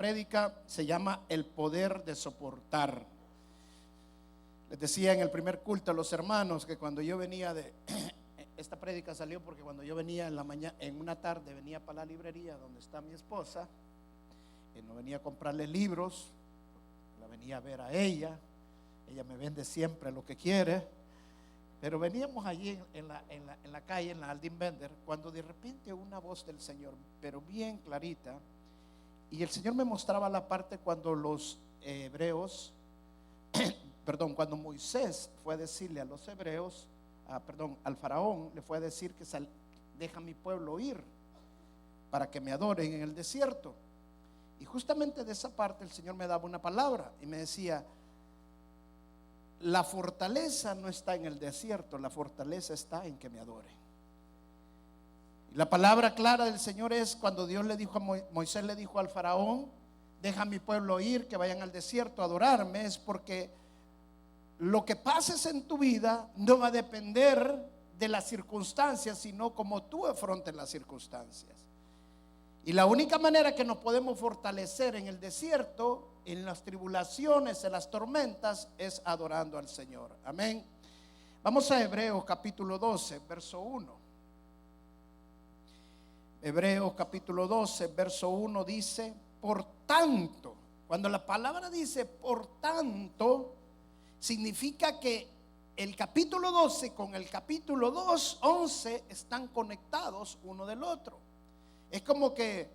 prédica se llama El poder de soportar. Les decía en el primer culto a los hermanos que cuando yo venía de esta prédica salió porque cuando yo venía en la mañana, en una tarde venía para la librería donde está mi esposa, y no venía a comprarle libros, la venía a ver a ella me vende siempre lo que quiere, pero veníamos allí en la calle, en la Aldin Bender, cuando de repente una voz del Señor, pero bien clarita, y el Señor me mostraba la parte cuando los hebreos perdón, cuando Moisés fue a decirle a los hebreos, al faraón, le fue a decir que deja a mi pueblo ir para que me adoren en el desierto. Y justamente de esa parte el Señor me daba una palabra y me decía: la fortaleza no está en el desierto, la fortaleza está en que me adoren. Y la palabra clara del Señor es cuando Dios le dijo a Moisés, le dijo al faraón: deja a mi pueblo ir, que vayan al desierto a adorarme, es porque lo que pases en tu vida no va a depender de las circunstancias, sino como tú afrontes las circunstancias. Y la única manera que nos podemos fortalecer en el desierto, en las tribulaciones, en las tormentas, es adorando al Señor. Amén. Vamos a Hebreos capítulo 12, verso 1. Hebreos capítulo 12, verso 1 dice: por tanto, cuando la palabra dice por tanto, significa que el capítulo 12 con el capítulo 11 están conectados uno del otro. Es como que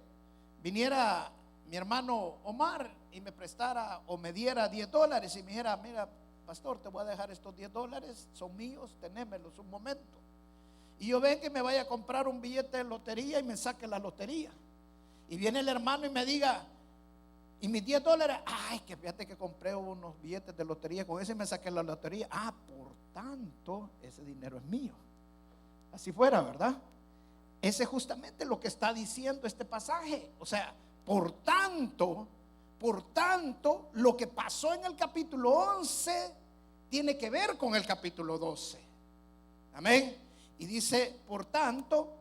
viniera mi hermano Omar y me prestara o me diera $10 y me dijera: mira, pastor, te voy a dejar estos $10, son míos, tenémelos un momento. Y yo venga y me vaya a comprar un billete de lotería y me saque la lotería. Y viene el hermano y me diga: y mis $10, ay, que fíjate que compré unos billetes de lotería, con ese me saqué la lotería. Ah, por tanto, ese dinero es mío. Así fuera, ¿verdad? Ese es justamente lo que está diciendo este pasaje. O sea, por tanto, lo que pasó en el capítulo 11 tiene que ver con el capítulo 12. Amén. Y dice: por tanto,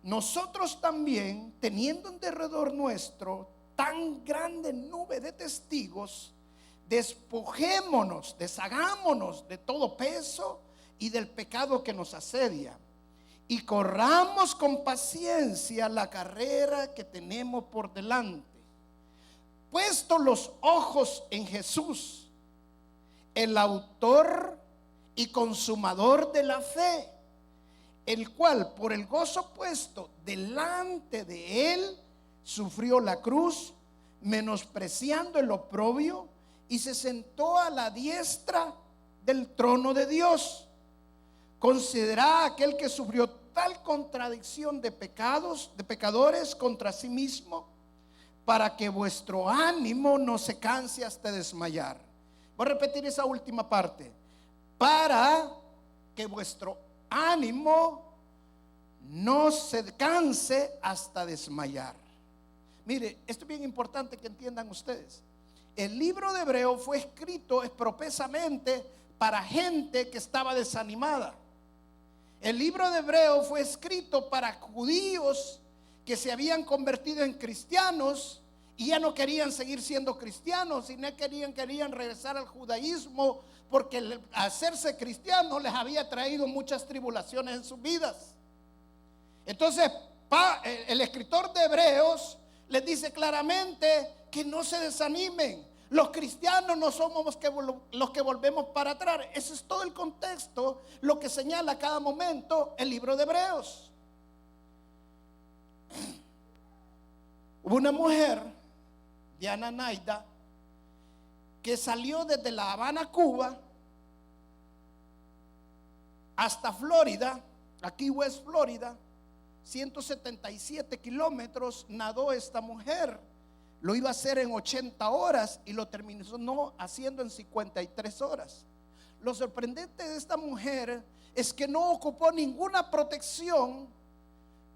nosotros también, teniendo en derredor nuestro tan grande nube de testigos, despojémonos, deshagámonos de todo peso y del pecado que nos asedia, y corramos con paciencia la carrera que tenemos por delante, puesto los ojos en Jesús, el autor y consumador de la fe, el cual por el gozo puesto delante de él sufrió la cruz, menospreciando el oprobio, y se sentó a la diestra del trono de Dios. Considerad a aquel que sufrió tal contradicción de pecadores contra sí mismo, para que vuestro ánimo no se canse hasta desmayar. Voy a repetir esa última parte: para que vuestro ánimo no se canse hasta desmayar. Mire, esto es bien importante que entiendan ustedes. El libro de Hebreo fue escrito expresamente para gente que estaba desanimada. El libro de Hebreo fue escrito para judíos que se habían convertido en cristianos y ya no querían seguir siendo cristianos, y no querían regresar al judaísmo, porque el hacerse cristianos les había traído muchas tribulaciones en sus vidas. Entonces el escritor de Hebreos les dice claramente que no se desanimen. Los cristianos no somos los que volvemos para atrás. Ese es todo el contexto, lo que señala a cada momento el libro de Hebreos. Hubo una mujer, Diana Naida, que salió desde La Habana, Cuba, hasta Florida, aquí West Florida, 177 kilómetros nadó esta mujer. Lo iba a hacer en 80 horas y lo terminó haciendo en 53 horas. Lo sorprendente de esta mujer es que no ocupó ninguna protección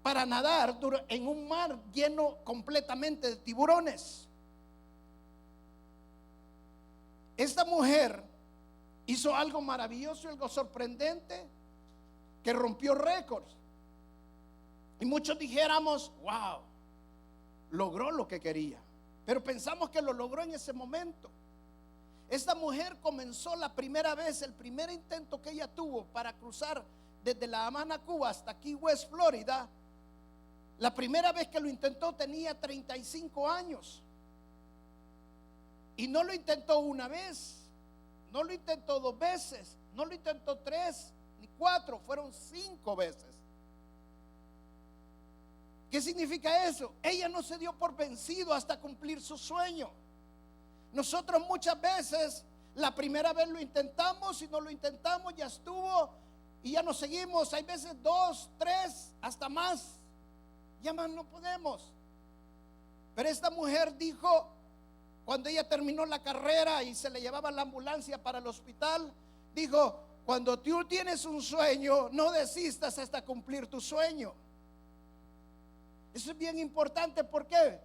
para nadar en un mar lleno completamente de tiburones. Esta mujer hizo algo maravilloso y algo sorprendente que rompió récords. Y muchos dijéramos: wow, logró lo que quería. pero pensamos que lo logró en ese momento. Esta mujer comenzó la primera vez, el primer intento que ella tuvo para cruzar desde La Habana, Cuba hasta Key West, Florida. La primera vez que lo intentó tenía 35 años. Y no lo intentó una vez, no lo intentó 2 veces, no lo intentó 3 ni 4, fueron 5 veces. ¿Qué significa eso? Ella no se dio por vencido hasta cumplir su sueño. Nosotros muchas veces, la primera vez lo intentamos y no lo intentamos, ya estuvo y ya nos seguimos. Hay veces 2, 3, hasta más. Ya más no podemos. Pero esta mujer dijo, cuando ella terminó la carrera y se le llevaba la ambulancia para el hospital, dijo: cuando tú tienes un sueño, no desistas hasta cumplir tu sueño. Eso es bien importante. ¿Por qué?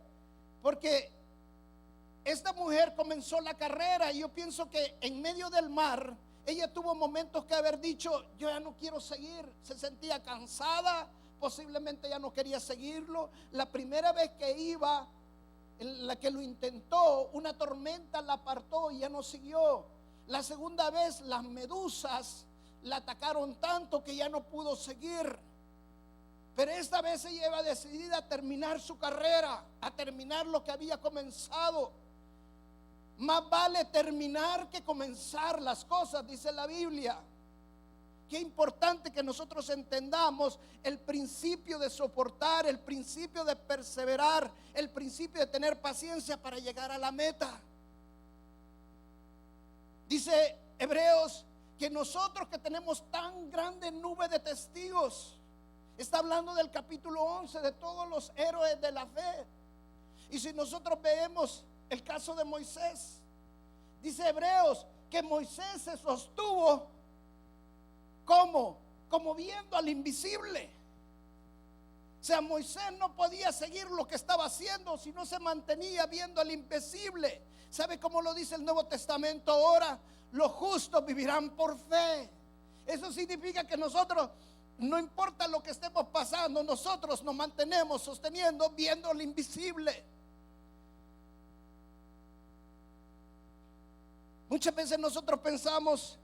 Porque esta mujer comenzó la carrera y yo pienso que en medio del mar ella tuvo momentos que haber dicho: yo ya no quiero seguir. Se sentía cansada, posiblemente ya no quería seguirlo. La primera vez que iba, en la que lo intentó, una tormenta la apartó y ya no siguió. La segunda vez las medusas la atacaron tanto que ya no pudo seguir. Pero esta vez ella iba decidida a terminar su carrera, a terminar lo que había comenzado. Más vale terminar que comenzar las cosas, dice la Biblia. Qué importante que nosotros entendamos el principio de soportar, el principio de perseverar, el principio de tener paciencia para llegar a la meta. Dice Hebreos que nosotros que tenemos tan grande nube de testigos, está hablando del capítulo 11 de todos los héroes de la fe. Y si nosotros vemos el caso de Moisés, dice Hebreos que Moisés se sostuvo como viendo al invisible. O sea, Moisés no podía seguir lo que estaba haciendo si no se mantenía viendo al invisible. ¿Sabe cómo lo dice el Nuevo Testamento ahora? Los justos vivirán por fe. Eso significa que nosotros, no importa lo que estemos pasando, nosotros nos mantenemos sosteniendo viendo al invisible. Muchas veces nosotros pensamos: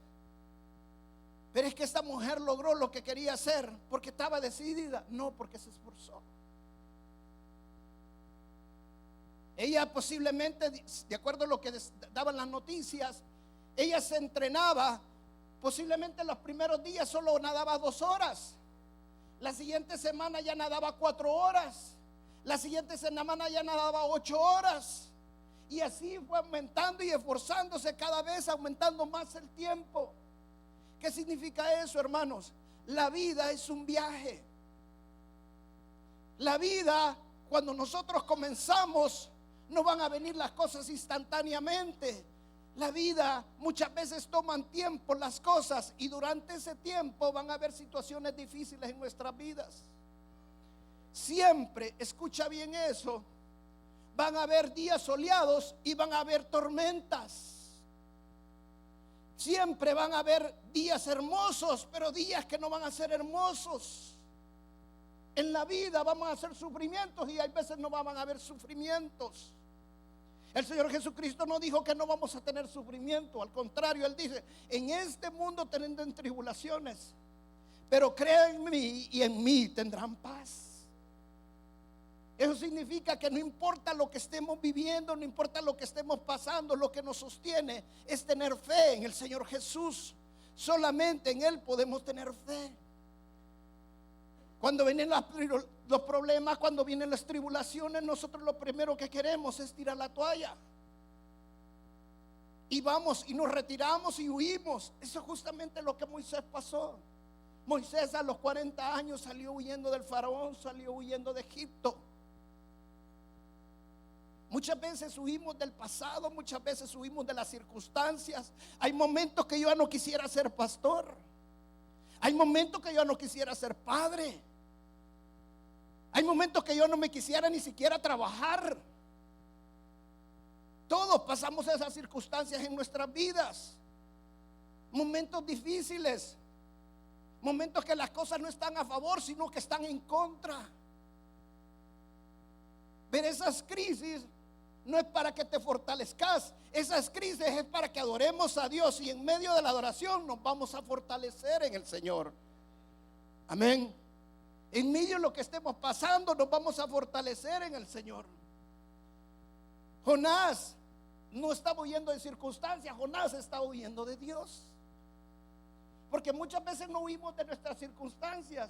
pero es que esta mujer logró lo que quería hacer porque estaba decidida. No, porque se esforzó. Ella posiblemente, de acuerdo a lo que daban las noticias, ella se entrenaba. Posiblemente los primeros días solo nadaba 2 horas. La siguiente semana ya nadaba 4 horas. La siguiente semana ya nadaba 8 horas. Y así fue aumentando y esforzándose cada vez, aumentando más el tiempo. ¿Qué significa eso, hermanos? La vida es un viaje. La vida, cuando nosotros comenzamos, no van a venir las cosas instantáneamente. La vida muchas veces toman tiempo las cosas, y durante ese tiempo van a haber situaciones difíciles en nuestras vidas. Siempre, escucha bien eso, van a haber días soleados y van a haber tormentas. Siempre van a haber días hermosos, pero días que no van a ser hermosos. En la vida vamos a hacer sufrimientos y hay veces no van a haber sufrimientos. El Señor Jesucristo no dijo que no vamos a tener sufrimiento. Al contrario, Él dice: en este mundo tendrán tribulaciones, pero crean en mí y en mí tendrán paz. Eso significa que no importa lo que estemos viviendo, no importa lo que estemos pasando, lo que nos sostiene es tener fe en el Señor Jesús. Solamente en Él podemos tener fe. Cuando vienen los problemas, cuando vienen las tribulaciones, nosotros lo primero que queremos es tirar la toalla. Y vamos y nos retiramos y huimos. Eso es justamente lo que Moisés pasó. Moisés a los 40 años salió huyendo del faraón, salió huyendo de Egipto. Muchas veces huimos del pasado, muchas veces huimos de las circunstancias. Hay momentos que yo ya no quisiera ser pastor. Hay momentos que yo ya no quisiera ser padre. Hay momentos que yo no me quisiera ni siquiera trabajar. Todos pasamos esas circunstancias en nuestras vidas. Momentos difíciles. Momentos que las cosas no están a favor, sino que están en contra. Pero esas crisis no es para que te fortalezcas. Esas crisis es para que adoremos a Dios, y en medio de la adoración nos vamos a fortalecer en el Señor. Amén. En medio de lo que estemos pasando nos vamos a fortalecer en el Señor. Jonás no estaba huyendo de circunstancias, Jonás estaba huyendo de Dios. Porque muchas veces no huimos de nuestras circunstancias,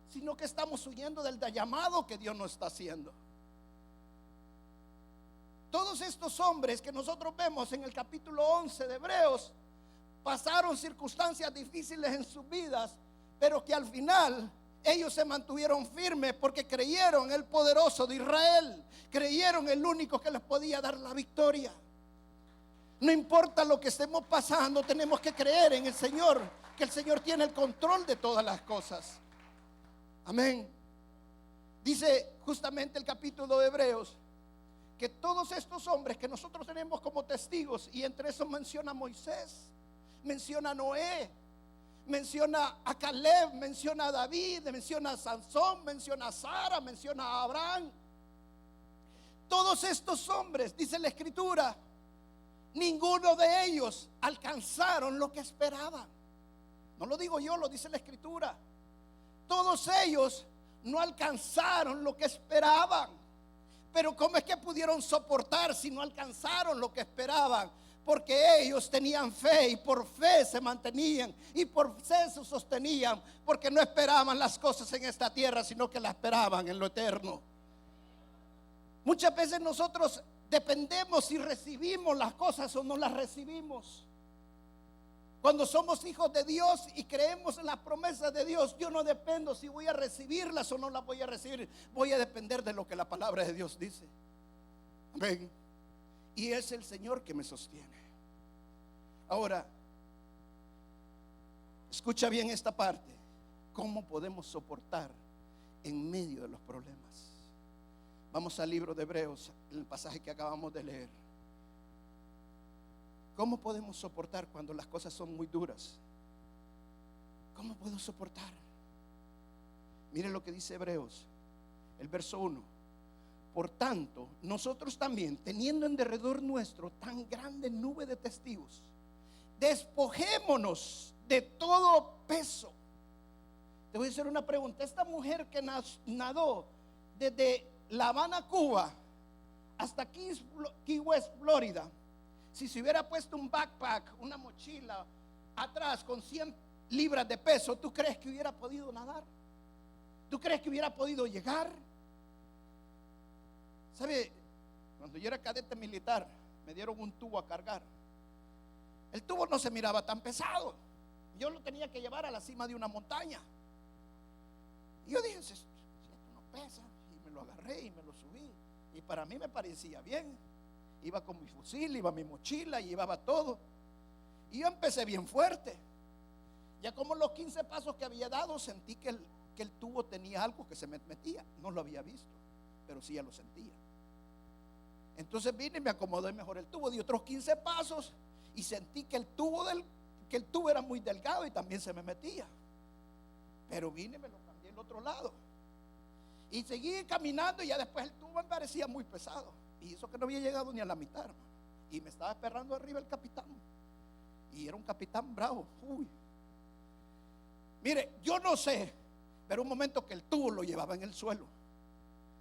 sino que estamos huyendo del llamado que Dios nos está haciendo. Todos estos hombres que nosotros vemos en el capítulo 11 de Hebreos pasaron circunstancias difíciles en sus vidas, pero que al final ellos se mantuvieron firmes porque creyeron en el poderoso de Israel, creyeron en el único que les podía dar la victoria. No importa lo que estemos pasando, tenemos que creer en el Señor, que el Señor tiene el control de todas las cosas. Amén. Dice justamente el capítulo de Hebreos que todos estos hombres que nosotros tenemos como testigos, y entre esos menciona a Moisés, menciona a Noé, menciona a Caleb, menciona a David, menciona a Sansón, menciona a Sara, menciona a Abraham. Todos estos hombres, dice la Escritura, ninguno de ellos alcanzaron lo que esperaban. No lo digo yo, lo dice la Escritura. Todos ellos no alcanzaron lo que esperaban. Pero ¿cómo es que pudieron soportar si no alcanzaron lo que esperaban? Porque ellos tenían fe, y por fe se mantenían, y por fe se sostenían, porque no esperaban las cosas en esta tierra, sino que las esperaban en lo eterno. Muchas veces nosotros dependemos si recibimos las cosas o no las recibimos. Cuando somos hijos de Dios y creemos en las promesas de Dios, yo no dependo si voy a recibirlas o no las voy a recibir. Voy a depender de lo que la palabra de Dios dice. Amén. Y es el Señor que me sostiene. Ahora, escucha bien esta parte. ¿Cómo podemos soportar en medio de los problemas? Vamos al libro de Hebreos, el pasaje que acabamos de leer. ¿Cómo podemos soportar cuando las cosas son muy duras? ¿Cómo puedo soportar? Mire lo que dice Hebreos, el verso 1. Por tanto, nosotros también, teniendo en derredor nuestro tan grande nube de testigos, despojémonos de todo peso. Te voy a hacer una pregunta. Esta mujer que nadó desde La Habana, Cuba, hasta Key West, Florida, si se hubiera puesto un backpack, una mochila atrás con 100 libras de peso, ¿tú crees que hubiera podido nadar? ¿Tú crees que hubiera podido llegar? ¿Sabe? Cuando yo era cadete militar, me dieron un tubo a cargar. El tubo no se miraba tan pesado. Yo lo tenía que llevar a la cima de una montaña. Y yo dije, si esto no pesa, y me lo agarré y me lo subí. Y para mí me parecía bien. Iba con mi fusil, iba mi mochila y llevaba todo. Y yo empecé bien fuerte. Ya como los 15 pasos que había dado, sentí que el tubo tenía algo que se me metía. No lo había visto, pero sí ya lo sentía. Entonces vine y me acomodé mejor el tubo. Di otros 15 pasos y sentí que el tubo era muy delgado y también se me metía. Pero vine y me lo cambié al otro lado. Y seguí caminando, y ya después el tubo me parecía muy pesado. Y eso que no había llegado ni a la mitad, hermano. Y me estaba esperando arriba el capitán. Y era un capitán bravo. Uy. Mire, yo no sé, pero un momento que el tubo lo llevaba en el suelo.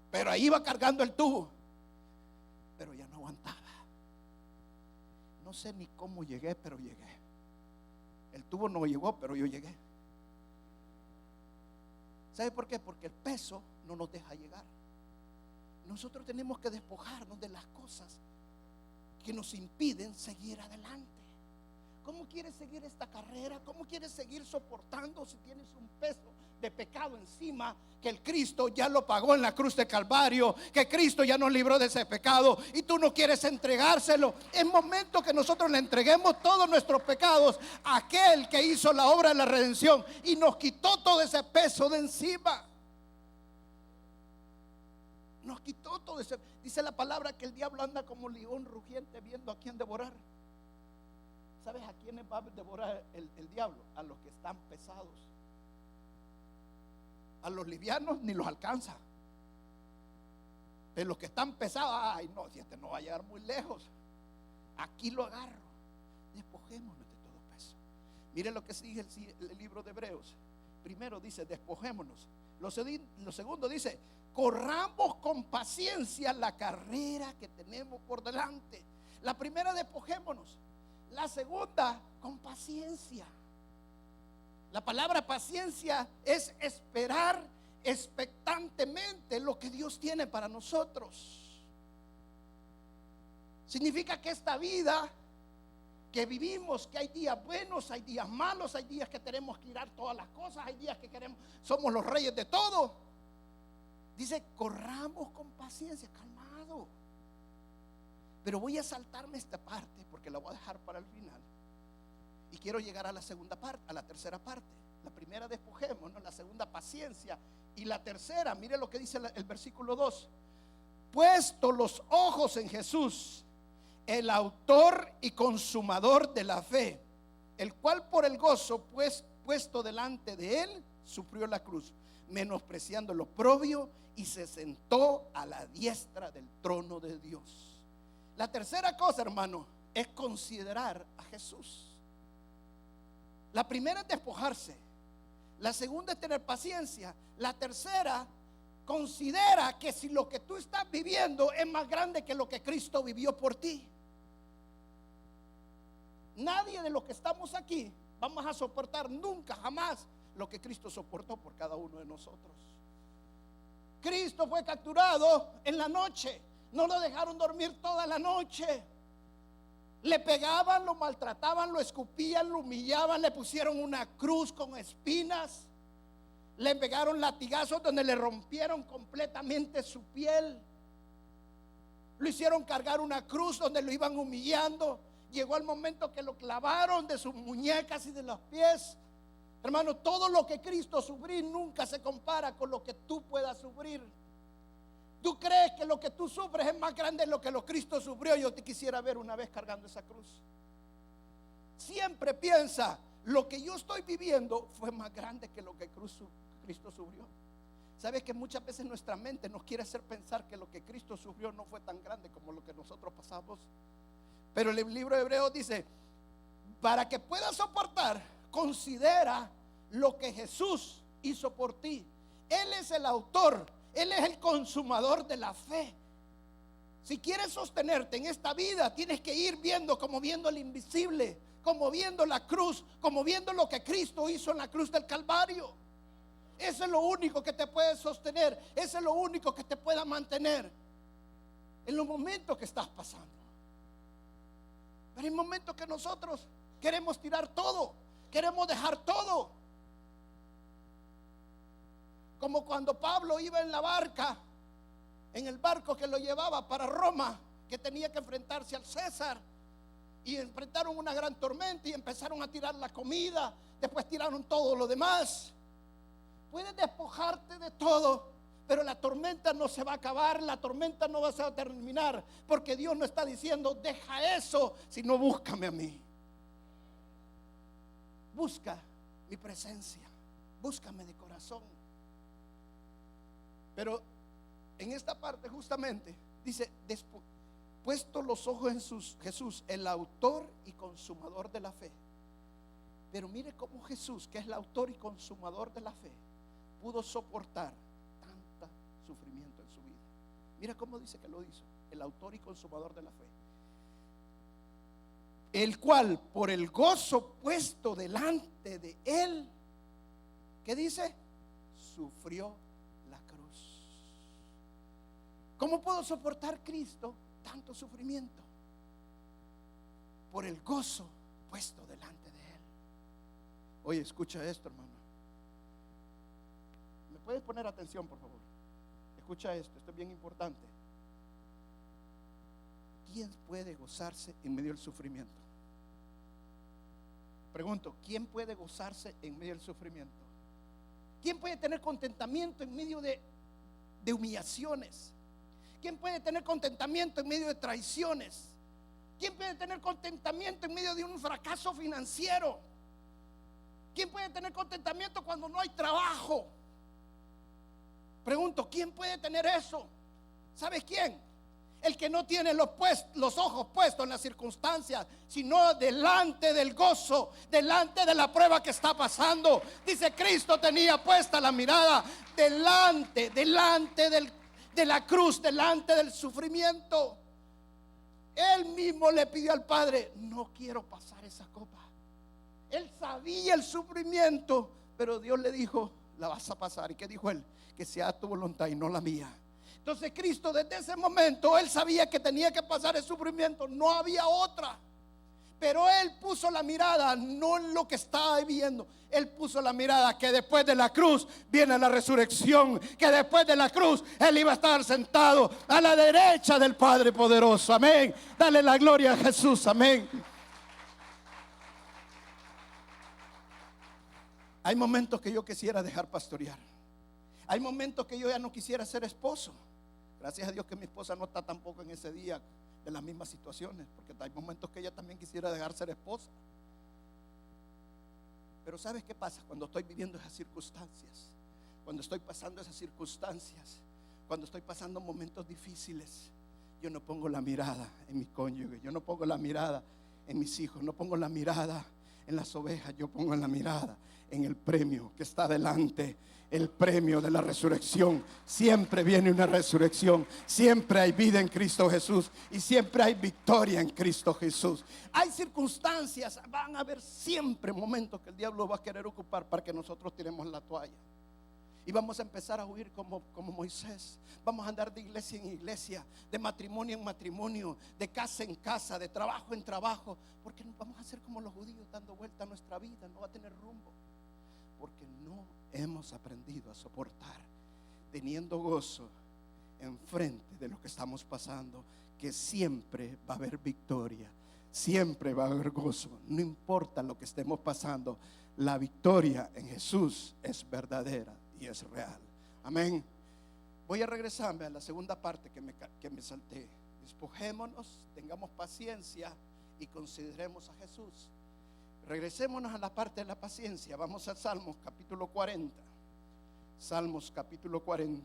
Pero ahí iba cargando el tubo. Pero ya no aguantaba. No sé ni cómo llegué, pero llegué. El tubo no llegó, pero yo llegué. ¿Sabe por qué? Porque el peso no nos deja llegar. Nosotros tenemos que despojarnos de las cosas que nos impiden seguir adelante. ¿Cómo quieres seguir esta carrera? ¿Cómo quieres seguir soportando si tienes un peso de pecado encima que el Cristo ya lo pagó en la cruz de Calvario, que Cristo ya nos libró de ese pecado y tú no quieres entregárselo? Es momento que nosotros le entreguemos todos nuestros pecados a aquel que hizo la obra de la redención y nos quitó todo ese peso de encima. Nos quitó todo ese. Dice la palabra que el diablo anda como león rugiente viendo a quién devorar. ¿Sabes a quiénes va a devorar el diablo? A los que están pesados. A los livianos ni los alcanza. Pero los que están pesados, ay no, si este no va a llegar muy lejos, aquí lo agarro. Despojémonos de todo peso. Mire lo que sigue el libro de Hebreos. Primero dice, despojémonos. Lo segundo dice, corramos con paciencia la carrera que tenemos por delante. La primera, despojémonos. La segunda, con paciencia. La palabra paciencia es esperar expectantemente lo que Dios tiene para nosotros. Significa que esta vida que vivimos, que hay días buenos, hay días malos, hay días que tenemos que tirar todas las cosas, hay días que queremos, somos los reyes de todo. Dice, corramos con paciencia, calmado. Pero voy a saltarme esta parte porque la voy a dejar para el final. Y quiero llegar a la segunda parte, a la tercera parte. La primera, despojémonos. La segunda, paciencia. Y la tercera, mire lo que dice el versículo 2. Puesto los ojos en Jesús, el autor y consumador de la fe, el cual por el gozo puesto delante de él, sufrió la cruz, menospreciando lo oprobio, y se sentó a la diestra del trono de Dios. La tercera cosa, hermano, es considerar a Jesús. La primera es despojarse. La segunda es tener paciencia. La tercera, considera que si lo que tú estás viviendo es más grande que lo que Cristo vivió por ti. Nadie de los que estamos aquí vamos a soportar nunca, jamás, lo que Cristo soportó por cada uno de nosotros. Cristo fue capturado en la noche. No lo dejaron dormir toda la noche. Le pegaban, lo maltrataban, lo escupían, lo humillaban, le pusieron una cruz con espinas, le pegaron latigazos donde le rompieron completamente su piel, lo hicieron cargar una cruz donde lo iban humillando. Llegó el momento que lo clavaron de sus muñecas y de los pies. Hermano, todo lo que Cristo sufrió nunca se compara con lo que tú puedas sufrir. Tú crees que lo que tú sufres es más grande de lo que Cristo sufrió. Yo te quisiera ver una vez cargando esa cruz. Siempre piensa, lo que yo estoy viviendo fue más grande que lo que Cristo sufrió. Sabes que muchas veces nuestra mente nos quiere hacer pensar que lo que Cristo sufrió no fue tan grande como lo que nosotros pasamos. Pero el libro de Hebreos dice, para que puedas soportar, considera lo que Jesús hizo por ti. Él es el autor, Él es el consumador de la fe. Si quieres sostenerte en esta vida, tienes que ir viendo como viendo el invisible, como viendo la cruz, como viendo lo que Cristo hizo en la cruz del Calvario. Eso es lo único que te puede sostener. Eso es lo único que te pueda mantener en los momentos que estás pasando. Pero hay momentos que nosotros queremos tirar todo, queremos dejar todo. Como cuando Pablo iba en la barca, en el barco que lo llevaba para Roma, que tenía que enfrentarse al César, y enfrentaron una gran tormenta y empezaron a tirar la comida, después tiraron todo lo demás. Puedes despojarte de todo, pero la tormenta no se va a acabar, la tormenta no va a terminar, porque Dios no está diciendo deja eso, sino búscame a mí. Busca mi presencia, búscame de corazón. Pero en esta parte justamente dice, puesto los ojos en Jesús, el autor y consumador de la fe. Pero mire cómo Jesús, que es el autor y consumador de la fe, pudo soportar tanta sufrimiento en su vida. Mira cómo dice que lo hizo, el autor y consumador de la fe, el cual por el gozo puesto delante de él, ¿qué dice? Sufrió la cruz. ¿Cómo pudo soportar Cristo tanto sufrimiento? Por el gozo puesto delante de él. Oye, escucha esto, hermano. ¿Me puedes poner atención, por favor? Escucha esto es bien importante. ¿Quién puede gozarse en medio del sufrimiento? Pregunto, ¿quién puede gozarse en medio del sufrimiento? ¿Quién puede tener contentamiento en medio de humillaciones? ¿Quién puede tener contentamiento en medio de traiciones? ¿Quién puede tener contentamiento en medio de un fracaso financiero? ¿Quién puede tener contentamiento cuando no hay trabajo? Pregunto, ¿quién puede tener eso? ¿Sabes quién? El que no tiene los ojos puestos en las circunstancias, sino delante del gozo, delante de la prueba que está pasando. Dice, Cristo tenía puesta la mirada delante de la cruz, delante del sufrimiento. Él mismo le pidió al Padre, no quiero pasar esa copa. Él sabía el sufrimiento, pero Dios le dijo, la vas a pasar. ¿Y qué dijo él? Que sea tu voluntad y no la mía. Entonces Cristo desde ese momento, él sabía que tenía que pasar el sufrimiento, no había otra. Pero él puso la mirada no en lo que estaba viviendo, él puso la mirada que después de la cruz viene la resurrección, que después de la cruz él iba a estar sentado a la derecha del Padre poderoso. Amén. Dale la gloria a Jesús. Amén. Hay momentos que yo quisiera dejar pastorear. Hay momentos que yo ya no quisiera ser esposo. Gracias a Dios que mi esposa no está tampoco en ese día de las mismas situaciones, porque hay momentos que ella también quisiera dejar ser esposa. Pero ¿sabes qué pasa? Cuando estoy viviendo esas circunstancias, cuando estoy pasando esas circunstancias, cuando estoy pasando momentos difíciles, yo no pongo la mirada en mi cónyuge, yo no pongo la mirada en mis hijos, no pongo la mirada en las ovejas, yo pongo la mirada en el premio que está delante, el premio de la resurrección. Siempre viene una resurrección, siempre hay vida en Cristo Jesús y siempre hay victoria en Cristo Jesús. Hay circunstancias, van a haber siempre momentos que el diablo va a querer ocupar para que nosotros tiremos la toalla. Y vamos a empezar a huir como Moisés. Vamos a andar de iglesia en iglesia, de matrimonio en matrimonio, de casa en casa, de trabajo en trabajo. Porque no vamos a ser como los judíos, dando vuelta a nuestra vida, no va a tener rumbo. Porque no hemos aprendido a soportar, teniendo gozo enfrente de lo que estamos pasando, que siempre va a haber victoria, siempre va a haber gozo. No importa lo que estemos pasando, la victoria en Jesús es verdadera y es real. Amén. Voy a regresarme a la segunda parte que me salté. Despojémonos, tengamos paciencia y consideremos a Jesús. Regresémonos a la parte de la paciencia. Vamos a Salmos capítulo 40. Salmos capítulo 40,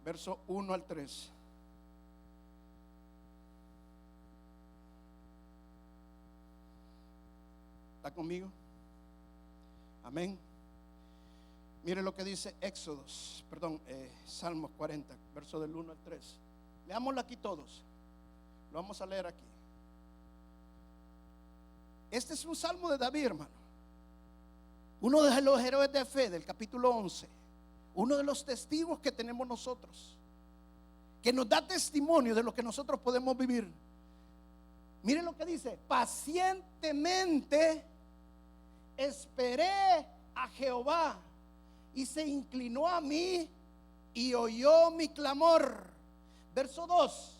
verso 1 al 3. ¿Está conmigo? Amén. Mire lo que dice Salmos 40, verso del 1 al 3. Leámoslo aquí todos. Lo vamos a leer aquí. Este es un salmo de David, hermano. Uno de los héroes de fe del capítulo 11. Uno de los testigos que tenemos nosotros, que nos da testimonio de lo que nosotros podemos vivir. Miren lo que dice: pacientemente esperé a Jehová y se inclinó a mí y oyó mi clamor. Verso 2: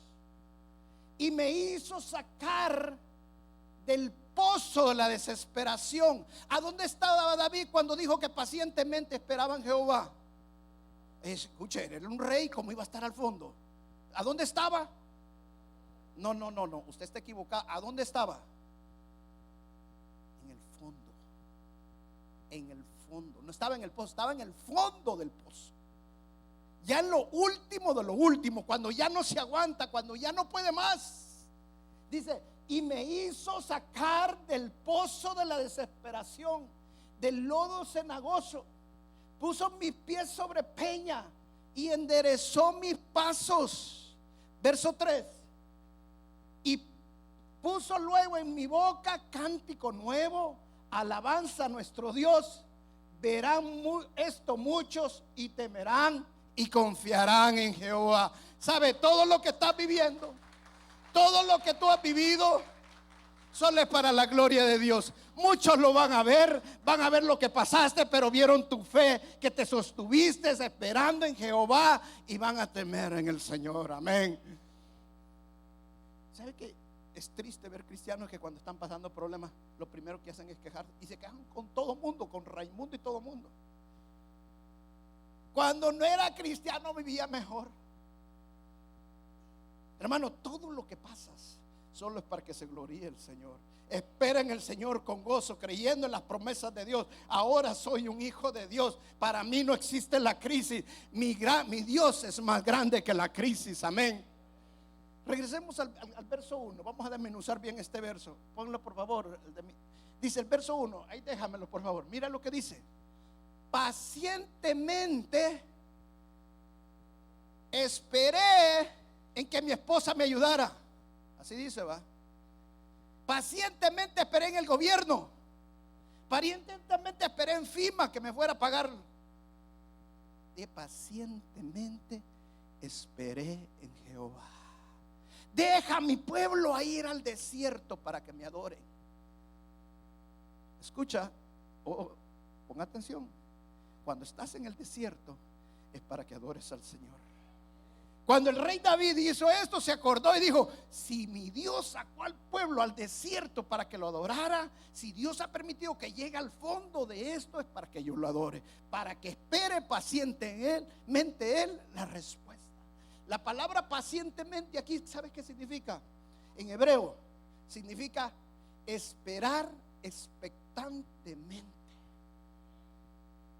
y me hizo sacar del pozo de la desesperación. ¿A dónde estaba David cuando dijo que pacientemente esperaban Jehová? Escuche, era un rey, ¿cómo iba a estar al fondo? ¿A dónde estaba? No, usted está equivocado. ¿A dónde estaba? En el fondo. En el fondo. No estaba en el pozo, estaba en el fondo del pozo. Ya en lo último de lo último, cuando ya no se aguanta, cuando ya no puede más. Dice: y me hizo sacar del pozo de la desesperación, del lodo cenagoso. Puso mis pies sobre peña y enderezó mis pasos. Verso 3: y puso luego en mi boca cántico nuevo, alabanza a nuestro Dios. Verán esto muchos y temerán y confiarán en Jehová. ¿Sabe? Todo lo que estás viviendo, todo lo que tú has vivido, solo es para la gloria de Dios. Muchos lo van a ver lo que pasaste, pero vieron tu fe, que te sostuviste esperando en Jehová, y van a temer en el Señor. Amén. ¿Sabe qué? Es triste ver cristianos que cuando están pasando problemas, lo primero que hacen es quejarse y se quejan con todo mundo, con Raimundo y todo mundo. Cuando no era cristiano vivía mejor. Hermano, todo lo que pasas, solo es para que se gloríe el Señor. Espera en el Señor con gozo, creyendo en las promesas de Dios. Ahora soy un hijo de Dios. Para mí no existe la crisis. Mi Dios es más grande que la crisis. Amén. Regresemos al verso 1. Vamos a desmenuzar bien este verso. Ponlo por favor. Dice el verso 1. Ahí déjamelo por favor. Mira lo que dice. Pacientemente esperé en que mi esposa me ayudara. Así dice, va. Pacientemente esperé en el gobierno. Pacientemente esperé en FIMA que me fuera a pagar. Y pacientemente esperé en Jehová. Deja a mi pueblo a ir al desierto para que me adoren. Escucha, pon atención. Cuando estás en el desierto es para que adores al Señor. Cuando el rey David hizo esto, se acordó y dijo: si mi Dios sacó al pueblo al desierto para que lo adorara, si Dios ha permitido que llegue al fondo de esto, es para que yo lo adore, para que espere pacientemente él la respuesta. La palabra pacientemente aquí, ¿sabes qué significa? En hebreo significa esperar expectantemente.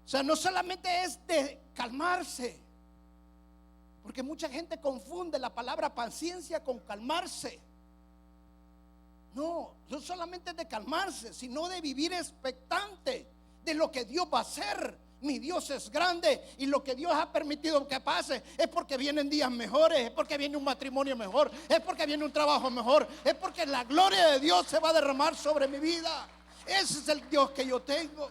O sea, no solamente es de calmarse, porque mucha gente confunde la palabra paciencia con calmarse. No solamente es de calmarse, sino de vivir expectante de lo que Dios va a hacer. Mi Dios es grande y lo que Dios ha permitido que pase es porque vienen días mejores, es porque viene un matrimonio mejor, es porque viene un trabajo mejor, es porque la gloria de Dios se va a derramar sobre mi vida. Ese es el Dios que yo tengo.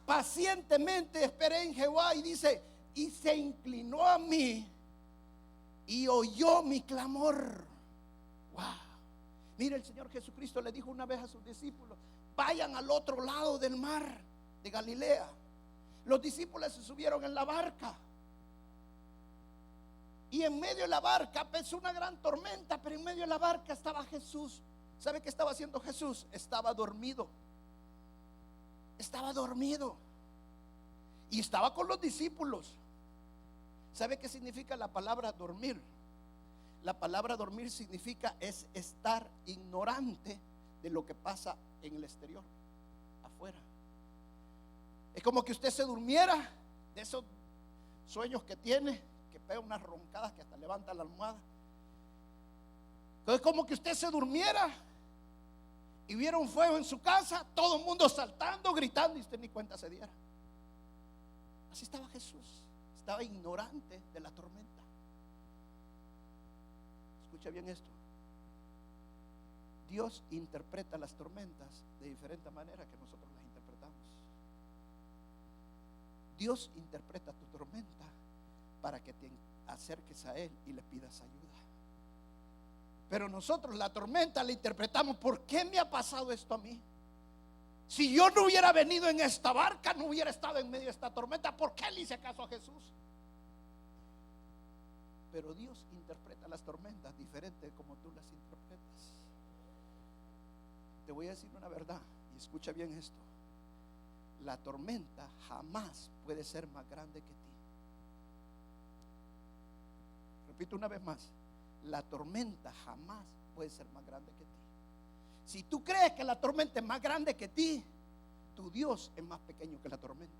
Pacientemente esperé en Jehová, y dice: y se inclinó a mí y oyó mi clamor. Wow. Mira, el Señor Jesucristo le dijo una vez a sus discípulos: vayan al otro lado del mar de Galilea. Los discípulos se subieron en la barca, y en medio de la barca empezó una gran tormenta, pero en medio de la barca estaba Jesús. ¿Sabe qué estaba haciendo Jesús? Estaba dormido. Estaba dormido y estaba con los discípulos. ¿Sabe qué significa la palabra dormir? La palabra dormir significa es estar ignorante de lo que pasa en el exterior, afuera. Es como que usted se durmiera de esos sueños que tiene, que pega unas roncadas que hasta levanta la almohada. Entonces, como que usted se durmiera y viera un fuego en su casa, todo el mundo saltando, gritando, y usted ni cuenta se diera. Así estaba Jesús. Estaba ignorante de la tormenta. Escucha bien esto. Dios interpreta las tormentas de diferente manera que nosotros las interpretamos. Dios interpreta tu tormenta para que te acerques a Él y le pidas ayuda. Pero nosotros la tormenta la interpretamos: ¿por qué me ha pasado esto a mí? Si yo no hubiera venido en esta barca, no hubiera estado en medio de esta tormenta, ¿por qué le hice caso a Jesús? Pero Dios interpreta las tormentas diferente de como tú las interpretas. Te voy a decir una verdad, y escucha bien esto: la tormenta jamás puede ser más grande que ti. Repito una vez más: la tormenta jamás puede ser más grande que ti. Si tú crees que la tormenta es más grande que ti, tu Dios es más pequeño que la tormenta.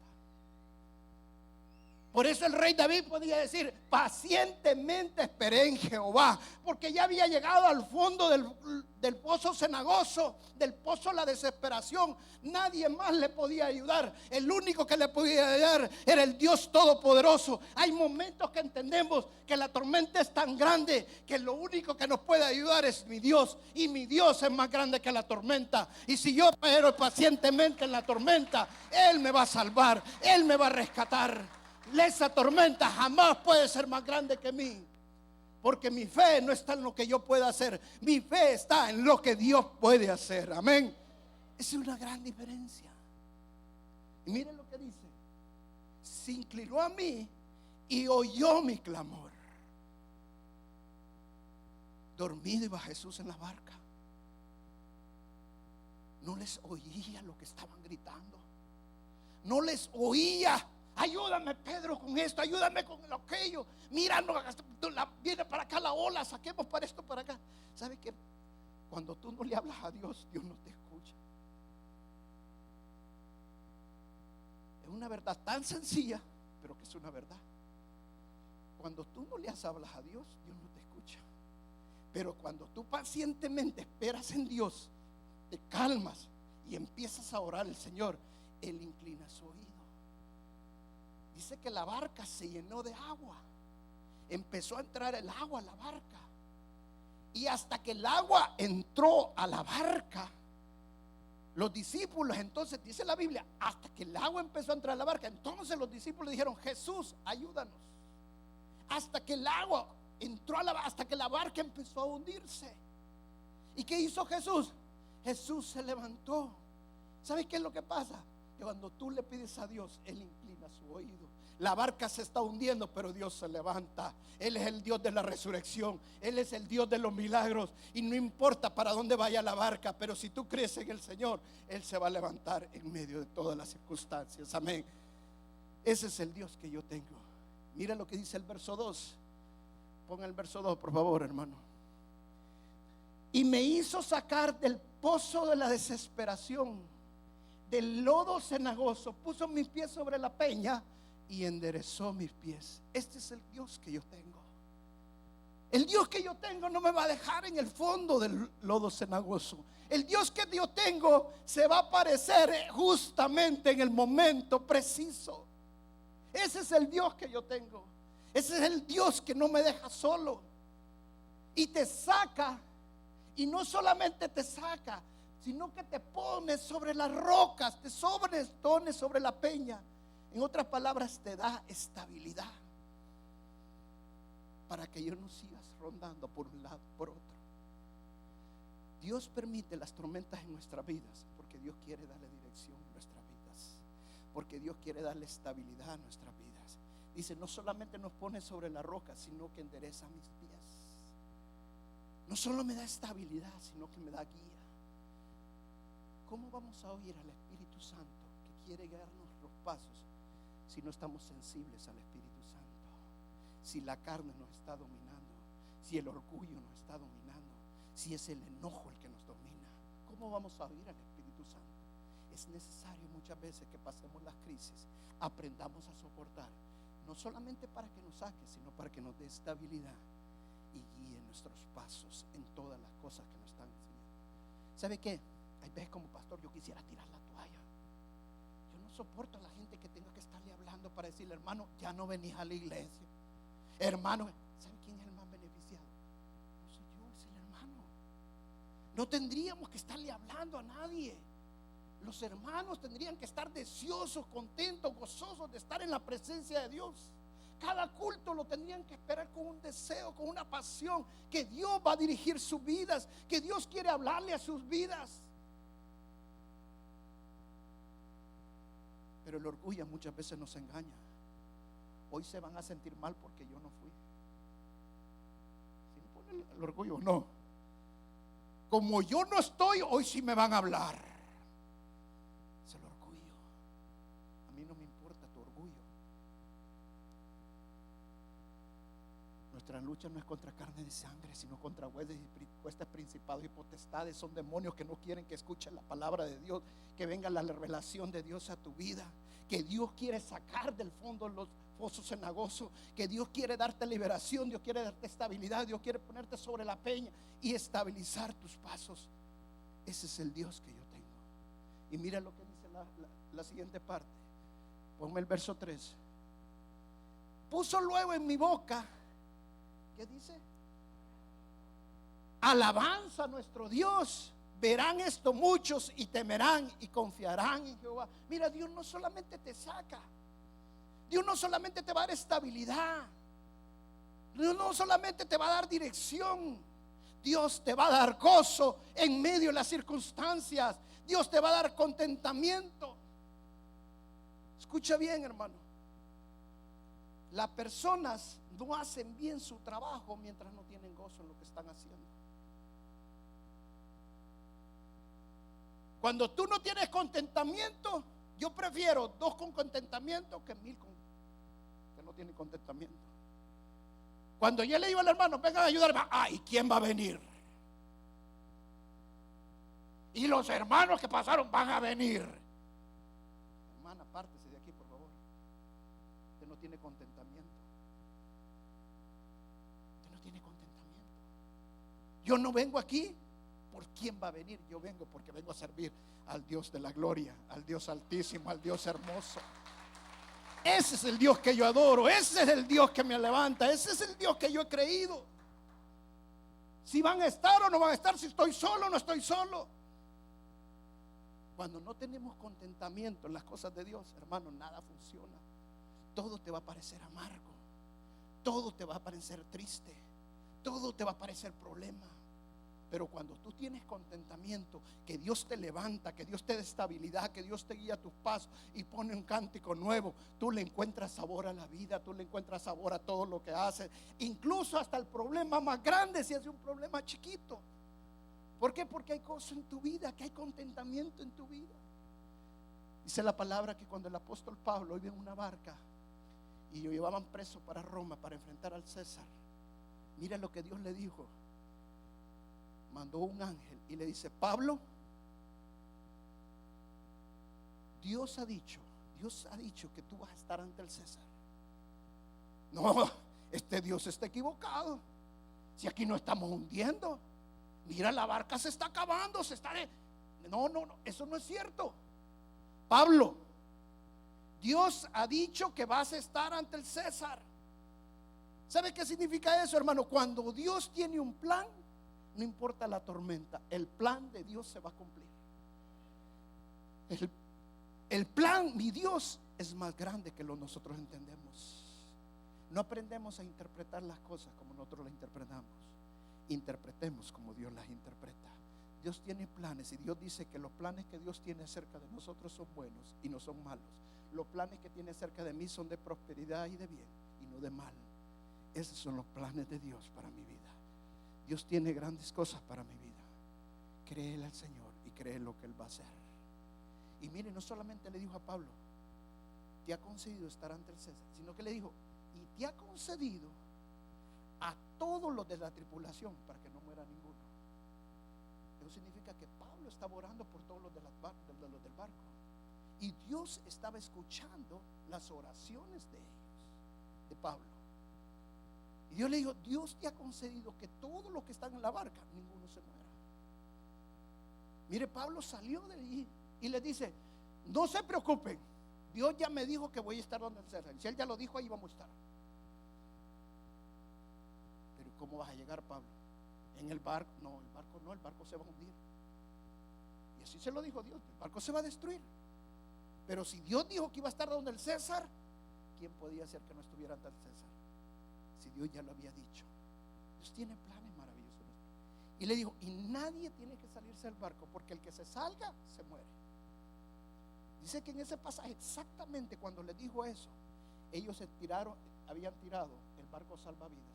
Por eso el rey David podía decir: pacientemente esperé en Jehová, porque ya había llegado al fondo del pozo cenagoso, del pozo de la desesperación. Nadie más le podía ayudar. El único que le podía ayudar era el Dios Todopoderoso. Hay momentos que entendemos que la tormenta es tan grande que lo único que nos puede ayudar es mi Dios, y mi Dios es más grande que la tormenta. Y si yo espero pacientemente en la tormenta, Él me va a salvar, Él me va a rescatar. Esa tormenta jamás puede ser más grande que mí, porque mi fe no está en lo que yo pueda hacer, mi fe está en lo que Dios puede hacer. Amén. Esa es una gran diferencia. Y miren lo que dice: se inclinó a mí y oyó mi clamor. Dormido iba Jesús en la barca. No les oía lo que estaban gritando, no les oía Ayúdame, Pedro, con esto, ayúdame con aquello. Mira, no, viene para acá la ola, saquemos para esto, para acá. ¿Sabe qué? Cuando tú no le hablas a Dios, Dios no te escucha. Es una verdad tan sencilla, pero que es una verdad. Cuando tú no le hablas a Dios, Dios no te escucha. Pero cuando tú pacientemente esperas en Dios, te calmas y empiezas a orar al Señor, Él inclina su oído. Dice que la barca se llenó de agua. Empezó a entrar el agua a la barca. Y hasta que el agua entró a la barca, los discípulos, entonces dice la Biblia, hasta que el agua empezó a entrar a la barca, entonces los discípulos dijeron: Jesús, ayúdanos. Hasta que el agua entró a hasta que la barca empezó a hundirse. ¿Y qué hizo Jesús? Jesús se levantó. ¿Sabes qué es lo que pasa? Que cuando tú le pides a Dios, Él inclina su oído. La barca se está hundiendo, pero Dios se levanta. Él es el Dios de la resurrección. Él es el Dios de los milagros. Y no importa para dónde vaya la barca, pero si tú crees en el Señor, Él se va a levantar en medio de todas las circunstancias. Amén. Ese es el Dios que yo tengo. Mira lo que dice el verso 2. Ponga el verso 2, por favor, hermano. Y me hizo sacar del pozo de la desesperación, del lodo cenagoso. Puso mis pies sobre la peña y enderezó mis pies. Este es el Dios que yo tengo. El Dios que yo tengo no me va a dejar en el fondo del lodo cenagoso. El Dios que yo tengo se va a aparecer justamente en el momento preciso. Ese es el Dios que yo tengo. Ese es el Dios que no me deja solo y te saca. Y no solamente te saca, sino que te pones sobre las rocas, te pones sobre la peña. En otras palabras, te da estabilidad para que yo no sigas rondando por un lado, por otro. Dios permite las tormentas en nuestras vidas porque Dios quiere darle dirección a nuestras vidas, porque Dios quiere darle estabilidad a nuestras vidas. Dice, no solamente nos pone sobre la roca, sino que endereza mis pies. No solo me da estabilidad, sino que me da guía. ¿Cómo vamos a oír al Espíritu Santo que quiere guiarnos los pasos si no estamos sensibles al Espíritu Santo? Si la carne nos está dominando, si el orgullo nos está dominando, si es el enojo el que nos domina, ¿cómo vamos a oír al Espíritu Santo? Es necesario muchas veces que pasemos las crisis, aprendamos a soportar, no solamente para que nos saque, sino para que nos dé estabilidad y guíe nuestros pasos en todas las cosas que nos están enseñando. ¿Sabe qué? Hay veces como pastor yo quisiera tirar la toalla. Yo no soporto a la gente que tenga que estarle hablando para decirle: hermano, ya no venís a la iglesia. Hermano, ¿sabe quién es el más beneficiado? No soy yo, es el hermano. No tendríamos que estarle hablando a nadie. Los hermanos tendrían que estar deseosos, contentos, gozosos de estar en la presencia de Dios. Cada culto lo tendrían que esperar con un deseo, con una pasión, que Dios va a dirigir sus vidas, que Dios quiere hablarle a sus vidas. Pero el orgullo muchas veces nos engaña. Hoy se van a sentir mal porque yo no fui. ¿Sí me pone el orgullo? No. Como yo no estoy, hoy sí me van a hablar. Es el orgullo. A mí no me importa tu orgullo. Nuestra lucha no es contra carne de sangre, sino contra huestes, principados y potestades. Son demonios que no quieren que escuchen la palabra de Dios, que venga la revelación de Dios a tu vida, que Dios quiere sacar del fondo los fosos cenagosos, que Dios quiere darte liberación, Dios quiere darte estabilidad, Dios quiere ponerte sobre la peña y estabilizar tus pasos. Ese es el Dios que yo tengo. Y mira lo que dice la siguiente parte. Ponme el verso 3. Puso luego en mi boca, ¿qué dice? Alabanza a nuestro Dios. Verán esto muchos y temerán y confiarán en Jehová. Mira, Dios no solamente te saca, Dios no solamente te va a dar estabilidad, Dios no solamente te va a dar dirección, Dios te va a dar gozo en medio de las circunstancias. Dios te va a dar contentamiento. Escucha bien, hermano. Las personas no hacen bien su trabajo mientras no tienen gozo en lo que están haciendo. Cuando tú no tienes contentamiento, Yo prefiero 2 con contentamiento que 1000 que no tienen contentamiento. Cuando yo le digo al hermano, vengan a ayudarme, ay, ¿quién va a venir? Y los hermanos que pasaron van a venir. Hermana, apártese de aquí, por favor. Usted no tiene contentamiento. Usted no tiene contentamiento. Yo no vengo aquí por quién va a venir. Yo vengo porque vengo a servir al Dios de la gloria, al Dios altísimo, al Dios hermoso. Ese es el Dios que yo adoro. Ese es el Dios que me levanta. Ese es el Dios que yo he creído. Si van a estar o no van a estar, si estoy solo o no estoy solo. Cuando no tenemos contentamiento en las cosas de Dios, hermano, nada funciona. Todo te va a parecer amargo. Todo te va a parecer triste. Todo te va a parecer problema. Pero cuando tú tienes contentamiento, que Dios te levanta, que Dios te dé estabilidad, que Dios te guía tus pasos y pone un cántico nuevo, tú le encuentras sabor a la vida, tú le encuentras sabor a todo lo que haces, incluso hasta el problema más grande, si es un problema chiquito. ¿Por qué? Porque hay cosas en tu vida, que hay contentamiento en tu vida. Dice la palabra que cuando el apóstol Pablo iba en una barca y lo llevaban preso para Roma para enfrentar al César, mira lo que Dios le dijo. Mandó un ángel y le dice: Pablo, Dios ha dicho que tú vas a estar ante el César. No, este Dios está equivocado. Si aquí no estamos hundiendo, mira, la barca se está acabando, no, eso no es cierto. Pablo, Dios ha dicho que vas a estar ante el César. ¿Sabe qué significa eso, hermano? Cuando Dios tiene un plan, no importa la tormenta, el plan de Dios se va a cumplir. El plan, mi Dios, es más grande que lo nosotros entendemos. No aprendemos a interpretar las cosas como nosotros las interpretamos. Interpretemos como Dios las interpreta. Dios tiene planes y Dios dice que los planes que Dios tiene acerca de nosotros son buenos y no son malos. Los planes que tiene acerca de mí son de prosperidad y de bien y no de mal. Esos son los planes de Dios para mi vida. Dios tiene grandes cosas para mi vida. Créele al Señor y cree lo que Él va a hacer. Y mire, no solamente le dijo a Pablo: te ha concedido estar ante el César, sino que le dijo: y te ha concedido a todos los de la tripulación para que no muera ninguno. Eso significa que Pablo estaba orando por todos los del barco. Y Dios estaba escuchando las oraciones de ellos, de Pablo. Y Dios le dijo: Dios te ha concedido que todos los que están en la barca, ninguno se muera. Mire, Pablo salió de allí y le dice: no se preocupen, Dios ya me dijo que voy a estar donde el César. Si Él ya lo dijo, ahí vamos a estar. Pero ¿cómo vas a llegar, Pablo? En el barco. No, el barco se va a hundir. Y así se lo dijo Dios: el barco se va a destruir. Pero si Dios dijo que iba a estar donde el César, ¿quién podía hacer que no estuviera ante el César? Si Dios ya lo había dicho. Dios tiene planes maravillosos. Y le dijo: y nadie tiene que salirse del barco, porque el que se salga se muere. Dice que en ese pasaje, exactamente cuando les dijo eso, ellos habían tirado el barco salvavidas.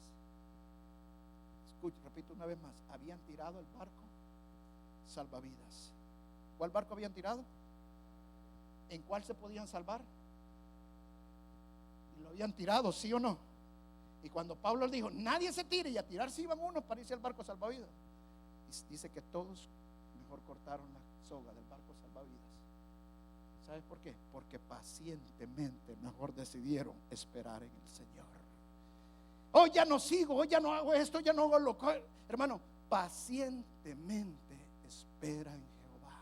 Escuche, repito una vez más: habían tirado el barco salvavidas. ¿Cuál barco habían tirado? ¿En cuál se podían salvar? Y lo habían tirado, ¿sí o no? Y cuando Pablo dijo: nadie se tire, y a tirarse iban unos para irse al barco salvavidas, dice que todos mejor cortaron la soga del barco salvavidas. ¿Sabes por qué? Porque pacientemente mejor decidieron esperar en el Señor. Hoy ya no sigo, hoy ya no hago esto, ya no hago lo que. Hermano, pacientemente espera en Jehová.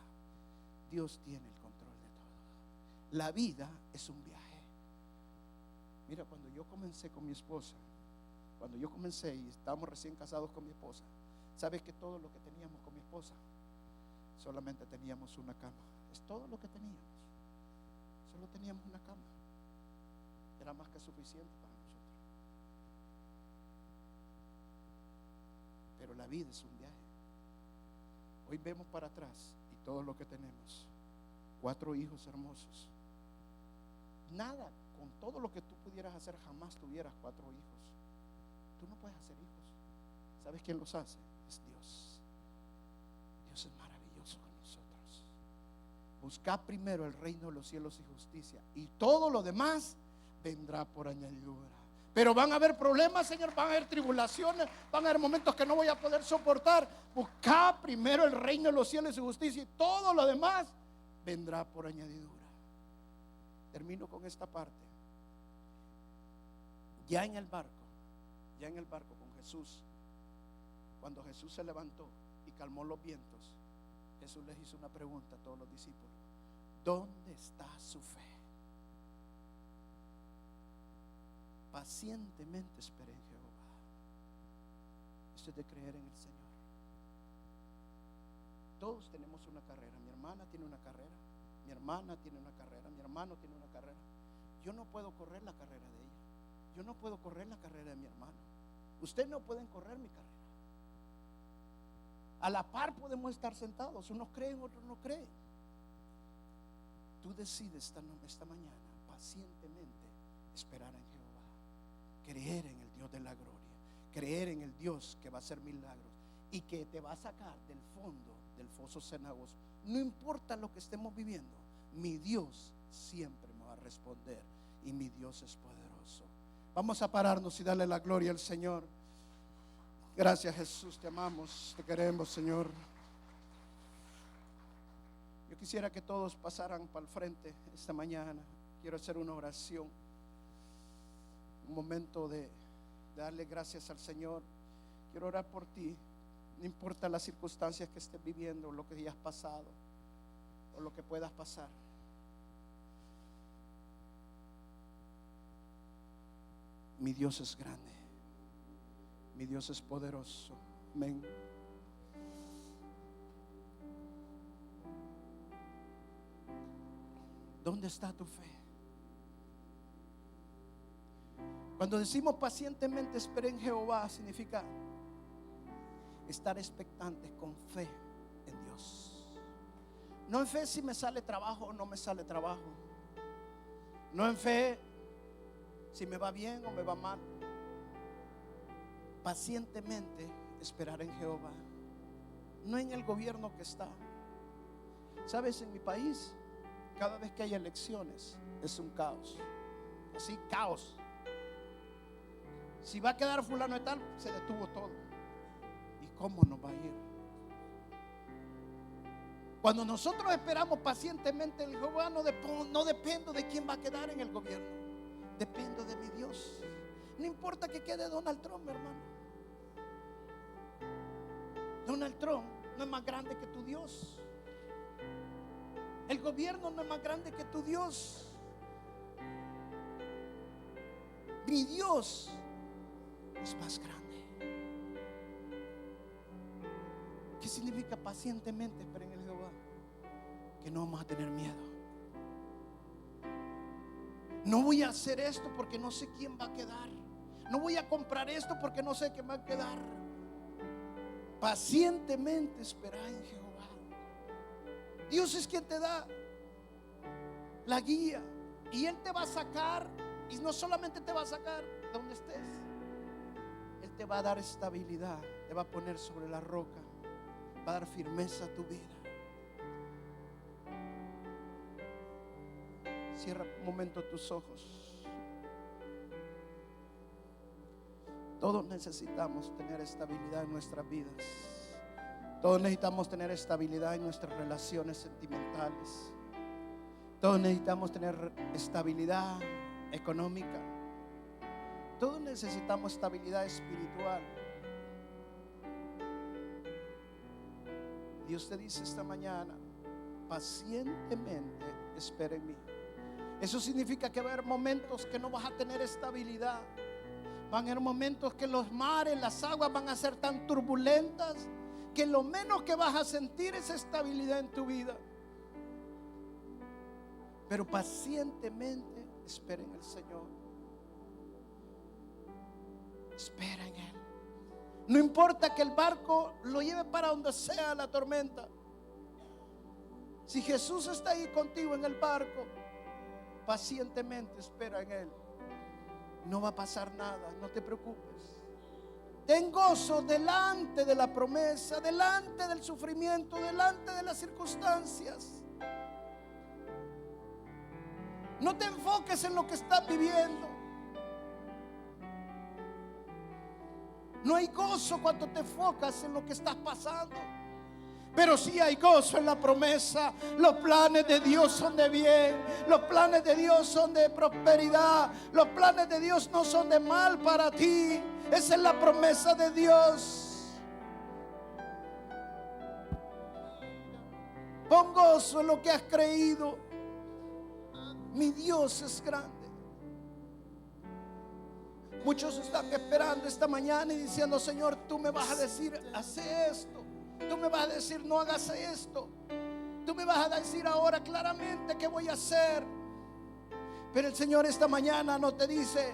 Dios tiene el control de todo. La vida es un viaje. Mira, cuando yo comencé con mi esposa, y estábamos recién casados con mi esposa, ¿sabes que todo lo que teníamos con mi esposa? Solamente teníamos una cama. Es todo lo que teníamos. Solo teníamos una cama. Era más que suficiente para nosotros. Pero la vida es un viaje. Hoy vemos para atrás y todo lo que tenemos: 4 hijos hermosos. Nada, con todo lo que tú pudieras hacer, jamás tuvieras 4 hijos. Tú no puedes hacer hijos. ¿Sabes quién los hace? Es Dios. Dios es maravilloso con nosotros. Buscad primero el reino de los cielos y justicia, y todo lo demás vendrá por añadidura. Pero van a haber problemas, Señor, van a haber tribulaciones, van a haber momentos que no voy a poder soportar. Buscad primero el reino de los cielos y su justicia, y todo lo demás vendrá por añadidura. Termino con esta parte. Ya en el barco con Jesús, cuando Jesús se levantó y calmó los vientos, Jesús les hizo una pregunta a todos los discípulos: ¿dónde está su fe? Pacientemente esperé en Jehová. Esto es de creer en el Señor. Todos tenemos una carrera. Mi hermana tiene una carrera, mi hermana tiene una carrera, mi hermano tiene una carrera. Yo no puedo correr la carrera de ella, yo no puedo correr la carrera de mi hermano. Ustedes no pueden correr mi carrera. A la par podemos estar sentados, unos creen, otros no creen. Tú decides esta mañana pacientemente esperar en Jehová, creer en el Dios de la gloria, creer en el Dios que va a hacer milagros y que te va a sacar del fondo del foso cenagoso. No importa lo que estemos viviendo, mi Dios siempre me va a responder, y mi Dios es poderoso. Vamos a pararnos y darle la gloria al Señor. Gracias, Jesús, te amamos, te queremos, Señor. Yo quisiera que todos pasaran para el frente esta mañana. Quiero hacer una oración, un momento de darle gracias al Señor. Quiero orar por ti. No importa las circunstancias que estés viviendo, lo que hayas pasado o lo que puedas pasar. Mi Dios es grande, mi Dios es poderoso. Amén. ¿Dónde está tu fe? Cuando decimos pacientemente esperé en Jehová, significa estar expectantes con fe en Dios. No en fe si me sale trabajo o no me sale trabajo. No en fe si me va bien o me va mal. Pacientemente esperar en Jehová, no en el gobierno que está. Sabes, en mi país, cada vez que hay elecciones es un caos. Así, caos. Si va a quedar fulano de tal, se detuvo todo. ¿Y cómo nos va a ir? Cuando nosotros esperamos pacientemente en Jehová, no dependo de quién va a quedar en el gobierno, dependo de mi Dios. No importa que quede Donald Trump, mi hermano. Donald Trump no es más grande que tu Dios. El gobierno no es más grande que tu Dios. Mi Dios es más grande. ¿Qué significa pacientemente esperar en el Jehová? Que no vamos a tener miedo. No voy a hacer esto porque no sé quién va a quedar. No voy a comprar esto porque no sé quién va a quedar. Pacientemente esperar en Jehová. Dios es quien te da la guía, y Él te va a sacar. Y no solamente te va a sacar de donde estés, Él te va a dar estabilidad, te va a poner sobre la roca, va a dar firmeza a tu vida. Cierra un momento tus ojos. Todos necesitamos tener estabilidad en nuestras vidas. Todos necesitamos tener estabilidad en nuestras relaciones sentimentales. Todos necesitamos tener estabilidad económica. Todos necesitamos estabilidad espiritual. Dios te dice esta mañana: pacientemente espera en mí. Eso significa que va a haber momentos que no vas a tener estabilidad. Van a haber momentos que los mares, las aguas van a ser tan turbulentas que lo menos que vas a sentir es estabilidad en tu vida. Pero pacientemente espera en el Señor. Espera en Él. No importa que el barco lo lleve para donde sea la tormenta. Si Jesús está ahí contigo en el barco, pacientemente espera en Él. No va a pasar nada, no te preocupes. Ten gozo delante de la promesa, delante del sufrimiento, delante de las circunstancias. No te enfoques en lo que estás viviendo. No hay gozo cuando te enfocas en lo que estás pasando. Pero sí hay gozo en la promesa. Los planes de Dios son de bien. Los planes de Dios son de prosperidad. Los planes de Dios no son de mal para ti. Esa es la promesa de Dios. Pon gozo en lo que has creído. Mi Dios es grande. Muchos están esperando esta mañana y diciendo: Señor, tú me vas a decir, haz esto. Tú me vas a decir, no hagas esto. Tú me vas a decir ahora claramente qué voy a hacer. Pero el Señor esta mañana no te dice: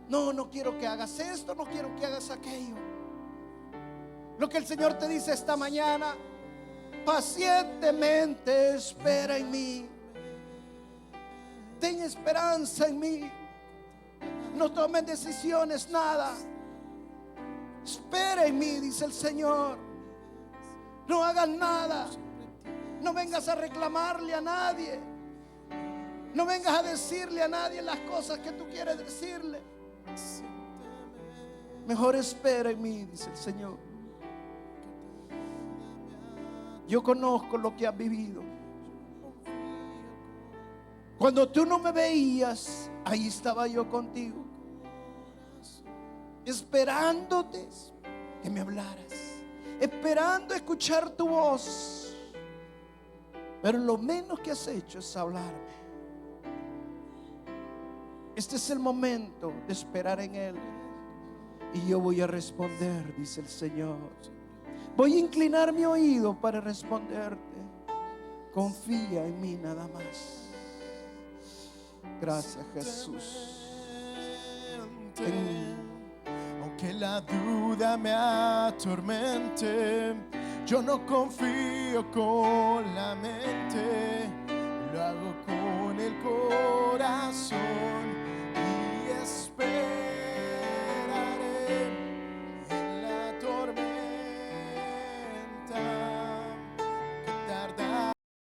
no quiero que hagas esto, no quiero que hagas aquello. Lo que el Señor te dice esta mañana: pacientemente espera en mí. Ten esperanza en mí. No tomen decisiones, nada. Espera en mí, dice el Señor. No hagas nada. No vengas a reclamarle a nadie. No vengas a decirle a nadie las cosas que tú quieres decirle. Mejor espera en mí, dice el Señor. Yo conozco lo que has vivido. Cuando tú no me veías, ahí estaba yo contigo, esperándote que me hablaras, esperando escuchar tu voz. Pero lo menos que has hecho es hablarme. Este es el momento de esperar en Él. Y yo voy a responder, dice el Señor. Voy a inclinar mi oído para responderte. Confía en mí nada más. Gracias, Jesús. Aunque la duda me atormente, yo no confío con la mente, lo hago con el corazón.